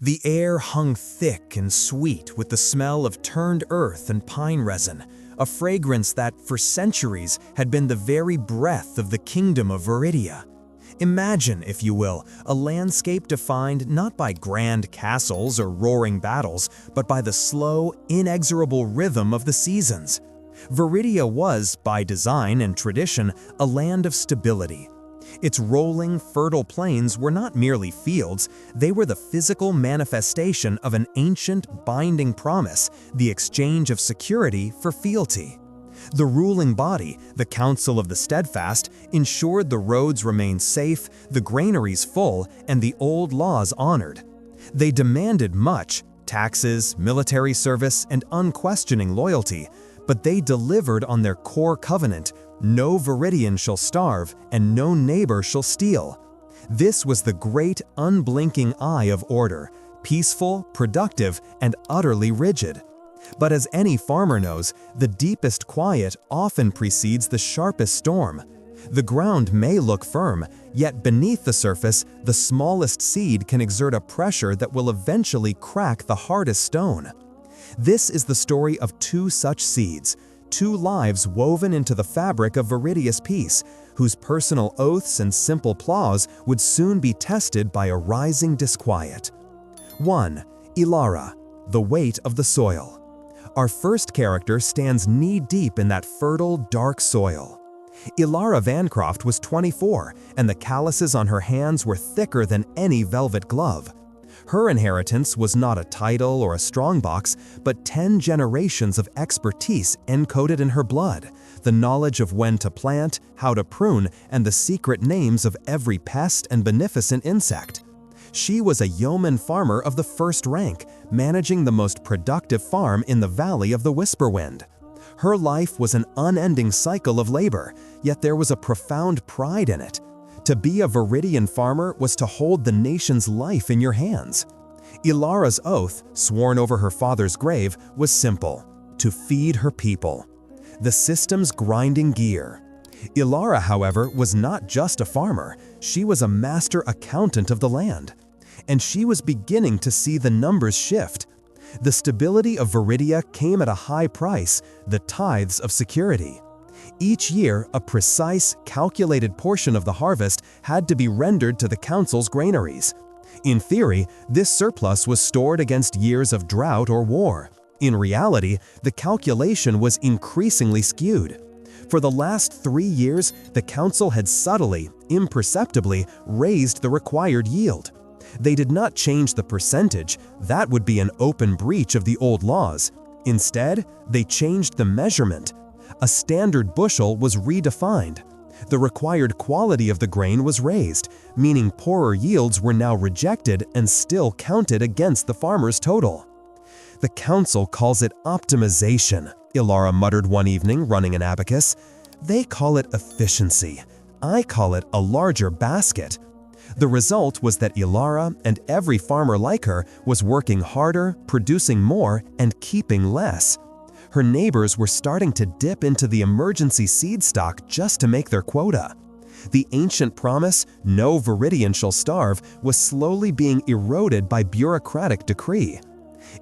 The air hung thick and sweet with the smell of turned earth and pine resin, a fragrance that, for centuries, had been the very breath of the kingdom of Viridia. Imagine, if you will, a landscape defined not by grand castles or roaring battles, but by the slow, inexorable rhythm of the seasons. Viridia was, by design and tradition, a land of stability. Its rolling, fertile plains were not merely fields, they were the physical manifestation of an ancient, binding promise, the exchange of security for fealty. The ruling body, the Council of the Steadfast, ensured the roads remained safe, the granaries full, and the old laws honored. They demanded much: taxes, military service, and unquestioning loyalty, but they delivered on their core covenant: no Viridian shall starve, and no neighbor shall steal. This was the great, unblinking eye of order, peaceful, productive, and utterly rigid. But as any farmer knows, the deepest quiet often precedes the sharpest storm. The ground may look firm, yet beneath the surface, the smallest seed can exert a pressure that will eventually crack the hardest stone. This is the story of two such seeds, two lives woven into the fabric of Viridia's peace, whose personal oaths and simple plows would soon be tested by a rising disquiet. 1. Ilara, the weight of the soil. Our first character stands knee-deep in that fertile, dark soil. Ilara Vancroft was 24, and the calluses on her hands were thicker than any velvet glove. Her inheritance was not a title or a strongbox, but 10 generations of expertise encoded in her blood, the knowledge of when to plant, how to prune, and the secret names of every pest and beneficent insect. She was a yeoman farmer of the first rank, managing the most productive farm in the Valley of the Whisperwind. Her life was an unending cycle of labor, yet there was a profound pride in it. To be a Viridian farmer was to hold the nation's life in your hands. Ilara's oath, sworn over her father's grave, was simple: to feed her people. The system's grinding gear. Ilara, however, was not just a farmer, she was a master accountant of the land. And she was beginning to see the numbers shift. The stability of Viridia came at a high price, the tithes of security. Each year, a precise, calculated portion of the harvest had to be rendered to the council's granaries. In theory, this surplus was stored against years of drought or war. In reality, the calculation was increasingly skewed. For the last 3 years, the council had subtly, imperceptibly raised the required yield. They did not change the percentage, that would be an open breach of the old laws. Instead, they changed the measurement. A standard bushel was redefined. The required quality of the grain was raised, meaning poorer yields were now rejected and still counted against the farmer's total. The council calls it optimization, Ilara muttered one evening running an abacus. They call it efficiency. I call it a larger basket. The result was that Ilara, and every farmer like her, was working harder, producing more, and keeping less. Her neighbors were starting to dip into the emergency seed stock just to make their quota. The ancient promise, no Viridian shall starve, was slowly being eroded by bureaucratic decree.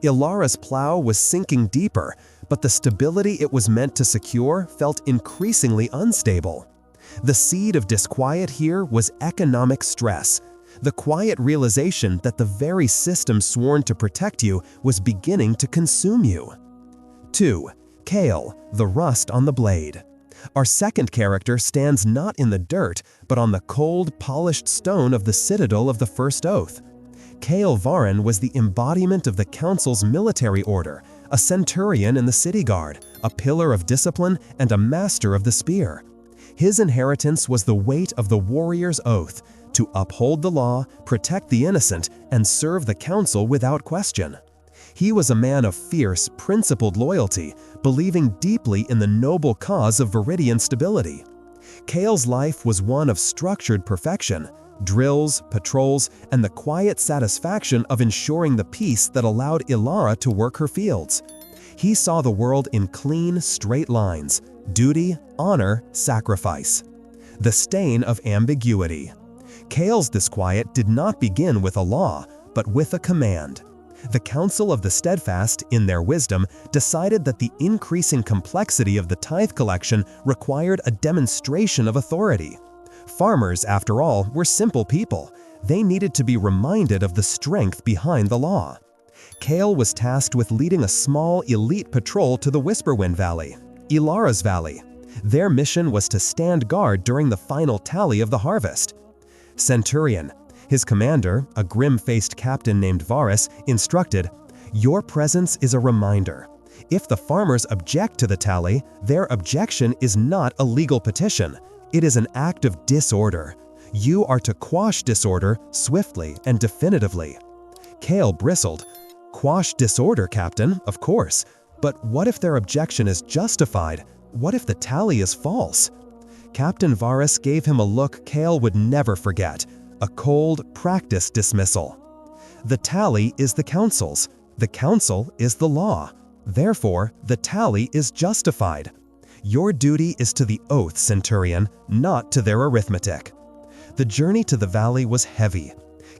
Ilara's plow was sinking deeper, but the stability it was meant to secure felt increasingly unstable. The seed of disquiet here was economic stress, the quiet realization that the very system sworn to protect you was beginning to consume you. 2. Kale, the rust on the blade. Our second character stands not in the dirt, but on the cold, polished stone of the citadel of the First Oath. Kale Varan was the embodiment of the council's military order, a centurion in the city guard, a pillar of discipline, and a master of the spear. His inheritance was the weight of the warrior's oath, to uphold the law, protect the innocent, and serve the council without question. He was a man of fierce, principled loyalty, believing deeply in the noble cause of Viridian stability. Kale's life was one of structured perfection, drills, patrols, and the quiet satisfaction of ensuring the peace that allowed Ilara to work her fields. He saw the world in clean, straight lines: duty, honor, sacrifice. The stain of ambiguity. Kale's disquiet did not begin with a law, but with a command. The Council of the Steadfast, in their wisdom, decided that the increasing complexity of the tithe collection required a demonstration of authority. Farmers, after all, were simple people. They needed to be reminded of the strength behind the law. Kale was tasked with leading a small, elite patrol to the Whisperwind Valley, Ilara's valley. Their mission was to stand guard during the final tally of the harvest. Centurion, his commander, a grim-faced captain named Varus, instructed, "Your presence is a reminder. If the farmers object to the tally, their objection is not a legal petition. It is an act of disorder. You are to quash disorder swiftly and definitively." Kale bristled. "Quash disorder, Captain, of course. But what if their objection is justified? What if the tally is false?" Captain Varus gave him a look Kale would never forget. A cold, practiced dismissal. The tally is the council's. The council is the law. Therefore, the tally is justified. Your duty is to the oath, Centurion, not to their arithmetic. The journey to the valley was heavy.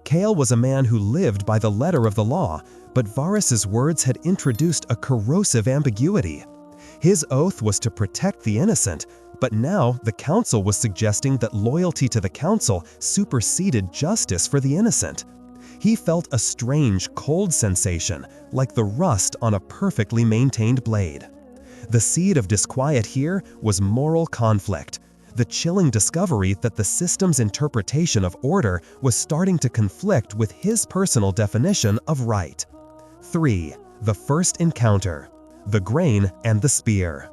Kale was a man who lived by the letter of the law, but Varus's words had introduced a corrosive ambiguity. His oath was to protect the innocent, but now the council was suggesting that loyalty to the council superseded justice for the innocent. He felt a strange, cold sensation, like the rust on a perfectly maintained blade. The seed of disquiet here was moral conflict, the chilling discovery that the system's interpretation of order was starting to conflict with his personal definition of right. 3. The first encounter. The grain and the spear.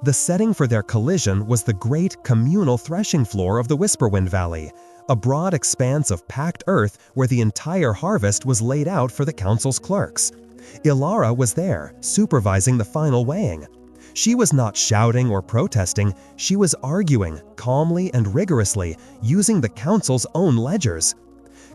The setting for their collision was the great communal threshing floor of the Whisperwind Valley, a broad expanse of packed earth where the entire harvest was laid out for the council's clerks. Ilara was there, supervising the final weighing. She was not shouting or protesting, she was arguing, calmly and rigorously, using the council's own ledgers.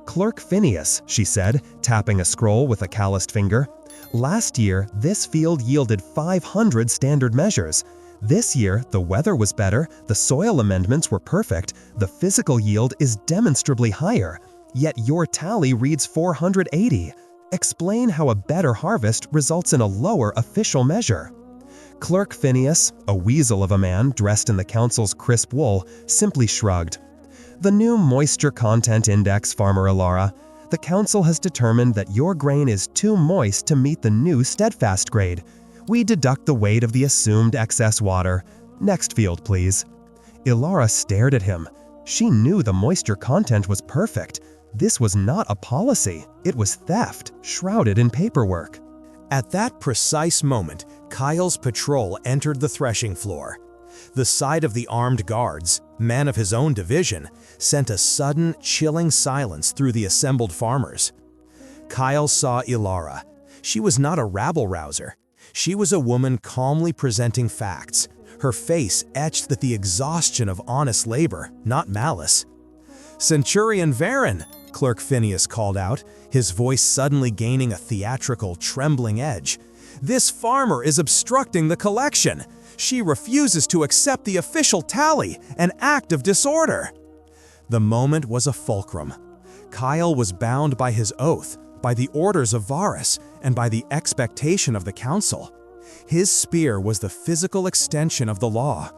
"Clerk Phineas," she said, tapping a scroll with a calloused finger, "last year this field yielded 500 standard measures. This year, the weather was better, the soil amendments were perfect, the physical yield is demonstrably higher, yet your tally reads 480. Explain how a better harvest results in a lower official measure." Clerk Phineas, a weasel of a man dressed in the council's crisp wool, simply shrugged. "The new moisture content index, Farmer Ilara. The council has determined that your grain is too moist to meet the new steadfast grade. We deduct the weight of the assumed excess water. Next field, please." Ilara stared at him. She knew the moisture content was perfect. This was not a policy. It was theft, shrouded in paperwork. At that precise moment, Kyle's patrol entered the threshing floor. The sight of the armed guards, men of his own division, sent a sudden, chilling silence through the assembled farmers. Kyle saw Ilara. She was not a rabble-rouser. She was a woman calmly presenting facts, her face etched with the exhaustion of honest labor, not malice. "Centurion Varon," Clerk Phineas called out, his voice suddenly gaining a theatrical, trembling edge. "This farmer is obstructing the collection. She refuses to accept the official tally, an act of disorder." The moment was a fulcrum. Kyle was bound by his oath, by the orders of Varus, and by the expectation of the council. His spear was the physical extension of the law.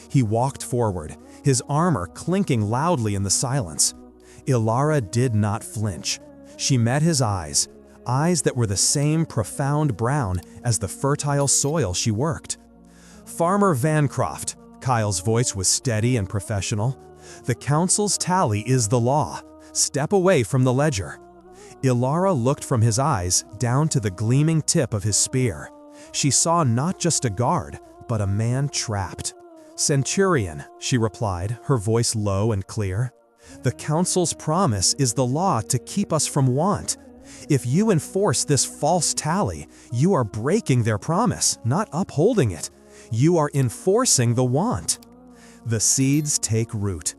He walked forward, his armor clinking loudly in the silence. Ilara did not flinch. She met his eyes, eyes that were the same profound brown as the fertile soil she worked. "Farmer Vancroft," Kyle's voice was steady and professional, "the council's tally is the law. Step away from the ledger." Ilara looked from his eyes down to the gleaming tip of his spear. She saw not just a guard, but a man trapped. "Centurion," she replied, her voice low and clear, "the council's promise is the law to keep us from want. If you enforce this false tally, you are breaking their promise, not upholding it. You are enforcing the want." The seeds take root.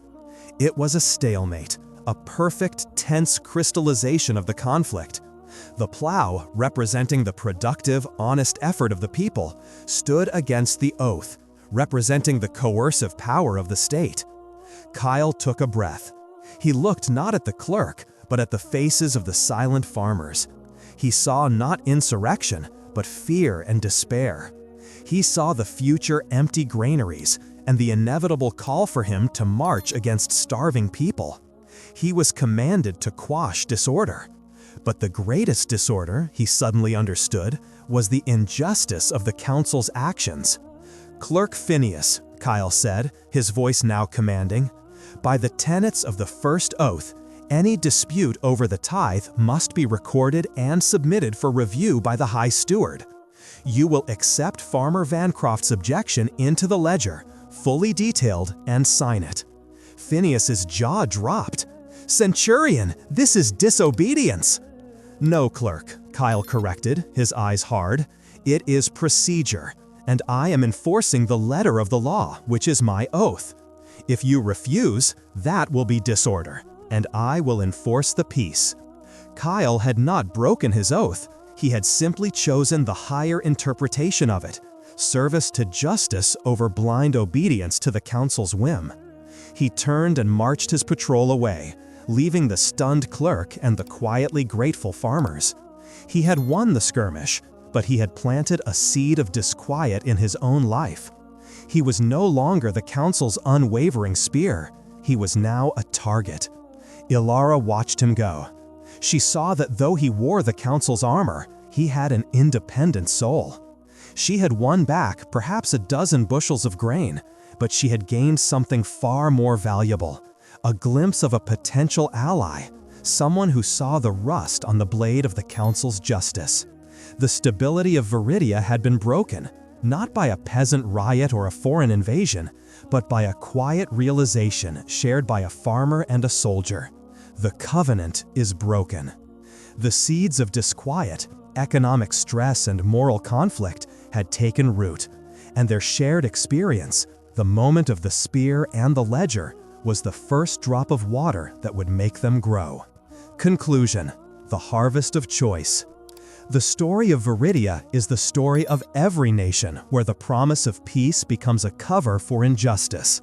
It was a stalemate, a perfect, tense crystallization of the conflict. The Plow, representing the productive, honest effort of the people, stood against the oath, representing the coercive power of the state. Kyle took a breath. He looked not at the clerk, but at the faces of the silent farmers. He saw not insurrection, but fear and despair. He saw the future empty granaries and the inevitable call for him to march against starving people. He was commanded to quash disorder. But the greatest disorder, he suddenly understood, was the injustice of the council's actions. "Clerk Phineas," Kyle said, his voice now commanding, "by the tenets of the first oath, any dispute over the tithe must be recorded and submitted for review by the High Steward. You will accept Farmer Vancroft's objection into the ledger, fully detailed, and sign it." Phineas's jaw dropped. "Centurion, this is disobedience." "No, clerk," Kyle corrected, his eyes hard. "It is procedure, and I am enforcing the letter of the law, which is my oath. If you refuse, that will be disorder, and I will enforce the peace." Kyle had not broken his oath. He had simply chosen the higher interpretation of it, service to justice over blind obedience to the council's whim. He turned and marched his patrol away, leaving the stunned clerk and the quietly grateful farmers. He had won the skirmish, but he had planted a seed of disquiet in his own life. He was no longer the council's unwavering spear. He was now a target. Ilara watched him go. She saw that though he wore the council's armor, he had an independent soul. She had won back perhaps a dozen bushels of grain, but she had gained something far more valuable. A glimpse of a potential ally, someone who saw the rust on the blade of the council's justice. The stability of Viridia had been broken, not by a peasant riot or a foreign invasion, but by a quiet realization shared by a farmer and a soldier. The covenant is broken. The seeds of disquiet, economic stress, and moral conflict had taken root, and their shared experience, the moment of the spear and the ledger, was the first drop of water that would make them grow. Conclusion: the harvest of choice. The story of Viridia is the story of every nation where the promise of peace becomes a cover for injustice.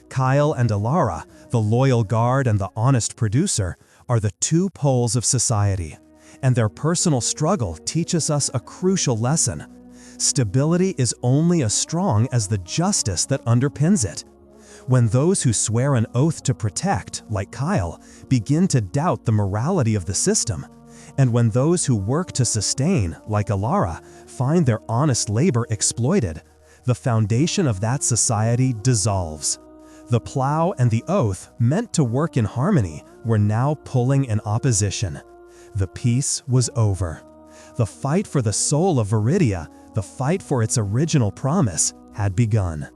Kyle and Ilara, the loyal guard and the honest producer, are the two poles of society, and their personal struggle teaches us a crucial lesson. Stability is only as strong as the justice that underpins it. When those who swear an oath to protect, like Kyle, begin to doubt the morality of the system, and when those who work to sustain, like Ilara, find their honest labor exploited, the foundation of that society dissolves. The plow and the oath, meant to work in harmony, were now pulling in opposition. The peace was over. The fight for the soul of Viridia, the fight for its original promise, had begun.